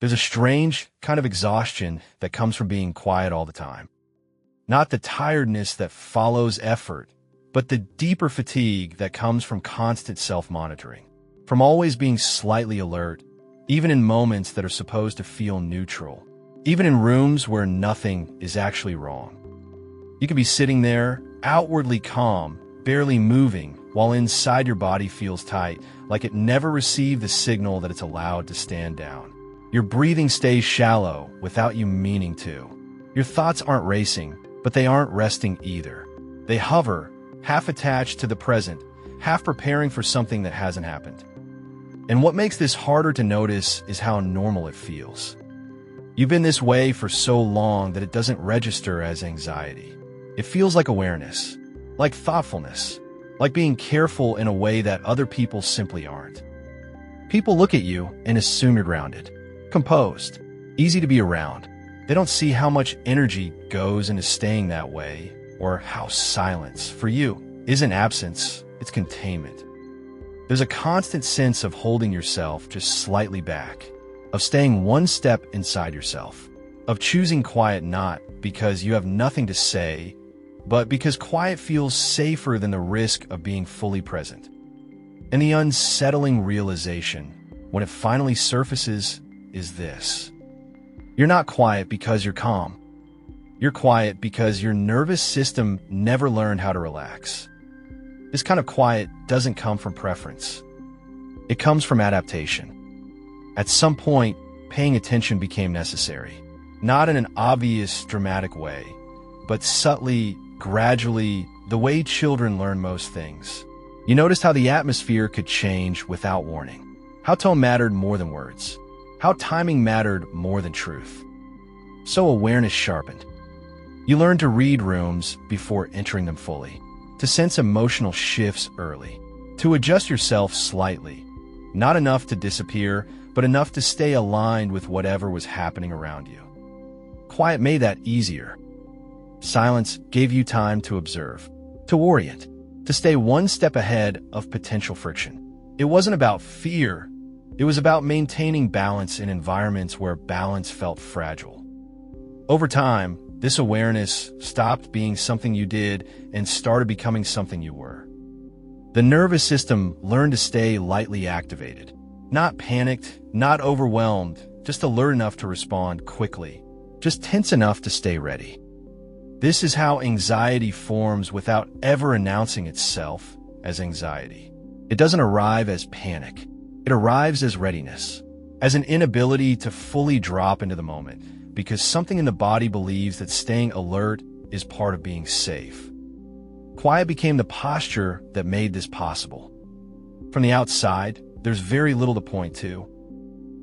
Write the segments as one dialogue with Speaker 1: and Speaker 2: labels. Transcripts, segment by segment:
Speaker 1: There's a strange kind of exhaustion that comes from being quiet all the time. Not the tiredness that follows effort, but the deeper fatigue that comes from constant self-monitoring, from always being slightly alert, even in moments that are supposed to feel neutral, even in rooms where nothing is actually wrong. You can be sitting there, outwardly calm, barely moving, while inside your body feels tight, like it never received the signal that it's allowed to stand down. Your breathing stays shallow without you meaning to. Your thoughts aren't racing, but they aren't resting either. They hover, half attached to the present, half preparing for something that hasn't happened. And what makes this harder to notice is how normal it feels. You've been this way for so long that it doesn't register as anxiety. It feels like awareness, like thoughtfulness, like being careful in a way that other people simply aren't. People look at you and assume you're grounded, composed, easy to be around. They don't see how much energy goes into staying that way, or how silence, for you, isn't absence, it's containment. There's a constant sense of holding yourself just slightly back, of staying one step inside yourself, of choosing quiet not because you have nothing to say, but because quiet feels safer than the risk of being fully present. And the unsettling realization, when it finally surfaces, is this. You're not quiet because you're calm. You're quiet because your nervous system never learned how to relax. This kind of quiet doesn't come from preference. It comes from adaptation. At some point, paying attention became necessary. Not in an obvious, dramatic way, but subtly, gradually, the way children learn most things. You noticed how the atmosphere could change without warning. How tone mattered more than words. How timing mattered more than truth. So awareness sharpened. You learned to read rooms before entering them fully, to sense emotional shifts early, to adjust yourself slightly, not enough to disappear, but enough to stay aligned with whatever was happening around you. Quiet made that easier. Silence gave you time to observe, to orient, to stay one step ahead of potential friction. It wasn't about fear. It was about maintaining balance in environments where balance felt fragile. Over time, this awareness stopped being something you did and started becoming something you were. The nervous system learned to stay lightly activated, not panicked, not overwhelmed, just alert enough to respond quickly, just tense enough to stay ready. This is how anxiety forms without ever announcing itself as anxiety. It doesn't arrive as panic. It arrives as readiness, as an inability to fully drop into the moment, because something in the body believes that staying alert is part of being safe. Quiet became the posture that made this possible. From the outside, there's very little to point to.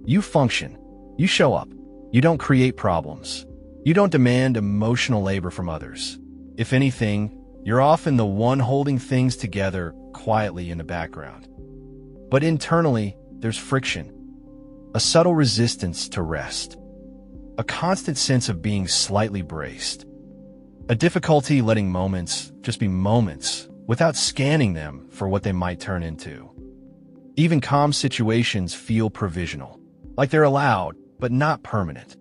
Speaker 1: You function. You show up. You don't create problems. You don't demand emotional labor from others. If anything, you're often the one holding things together quietly in the background. But internally, there's friction, a subtle resistance to rest, a constant sense of being slightly braced, a difficulty letting moments just be moments without scanning them for what they might turn into. Even calm situations feel provisional, like they're allowed, but not permanent.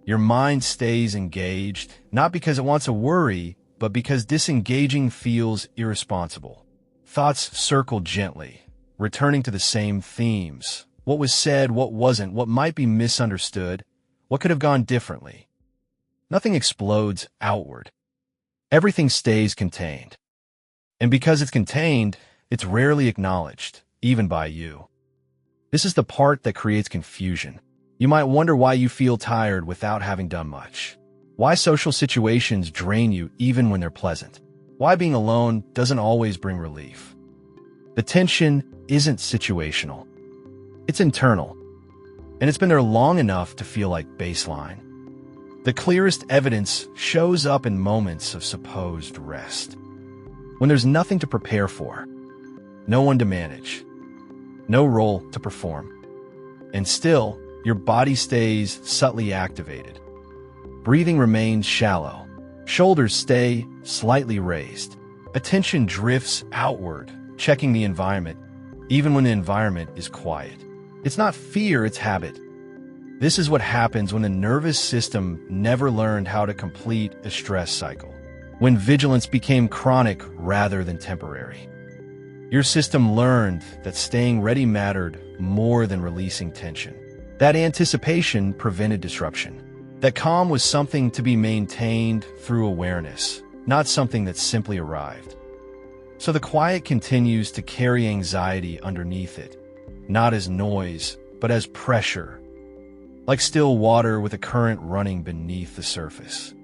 Speaker 1: Your mind stays engaged, not because it wants to worry, but because disengaging feels irresponsible. Thoughts circle gently, returning to the same themes. What was said, what wasn't, what might be misunderstood, what could have gone differently. Nothing explodes outward. Everything stays contained. And because it's contained, it's rarely acknowledged, even by you. This is the part that creates confusion. You might wonder why you feel tired without having done much. Why social situations drain you even when they're pleasant. Why being alone doesn't always bring relief. The tension isn't situational. It's internal. And it's been there long enough to feel like baseline. The clearest evidence shows up in moments of supposed rest. When there's nothing to prepare for, no one to manage, no role to perform. And still, your body stays subtly activated. Breathing remains shallow. Shoulders stay slightly raised. Attention drifts outward, checking the environment, even when the environment is quiet. It's not fear, it's habit. This is what happens when the nervous system never learned how to complete a stress cycle, when vigilance became chronic rather than temporary. Your system learned that staying ready mattered more than releasing tension, that anticipation prevented disruption, that calm was something to be maintained through awareness, not something that simply arrived. So the quiet continues to carry anxiety underneath it, not as noise, but as pressure, like still water with a current running beneath the surface.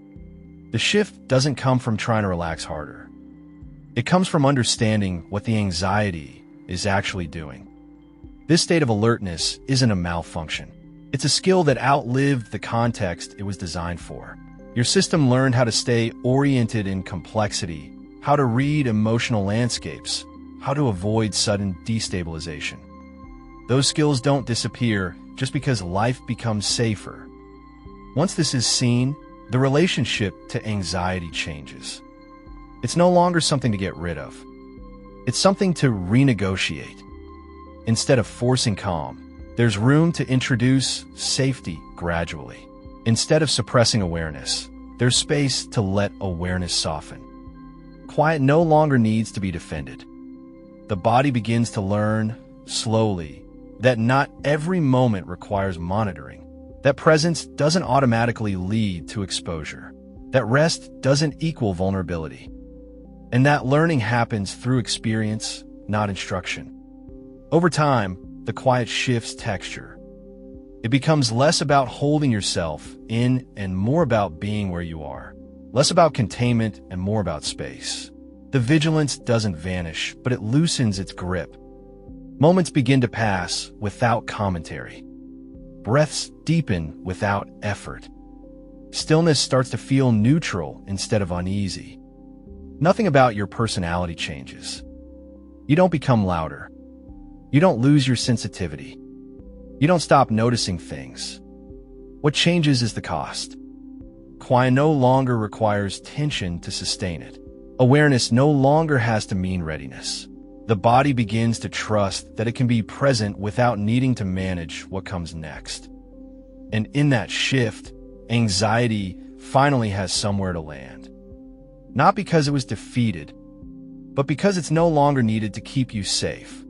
Speaker 1: The shift doesn't come from trying to relax harder. It comes from understanding what the anxiety is actually doing. This state of alertness isn't a malfunction. It's a skill that outlived the context it was designed for. Your system learned how to stay oriented in complexity, how to read emotional landscapes, how to avoid sudden destabilization. Those skills don't disappear just because life becomes safer. Once this is seen, the relationship to anxiety changes. It's no longer something to get rid of. It's something to renegotiate. Instead of forcing calm, there's room to introduce safety gradually. Instead of suppressing awareness, there's space to let awareness soften. Quiet no longer needs to be defended. The body begins to learn, slowly, that not every moment requires monitoring, that presence doesn't automatically lead to exposure, that rest doesn't equal vulnerability, and that learning happens through experience, not instruction. Over time, the quiet shifts texture. It becomes less about holding yourself in and more about being where you are, less about containment and more about space. The vigilance doesn't vanish, but it loosens its grip. Moments begin to pass without commentary. Breaths deepen without effort. Stillness starts to feel neutral instead of uneasy. Nothing about your personality changes. You don't become louder. You don't lose your sensitivity. You don't stop noticing things. What changes is the cost. Quiet no longer requires tension to sustain it. Awareness no longer has to mean readiness. The body begins to trust that it can be present without needing to manage what comes next. And in that shift, anxiety finally has somewhere to land. Not because it was defeated, but because it's no longer needed to keep you safe.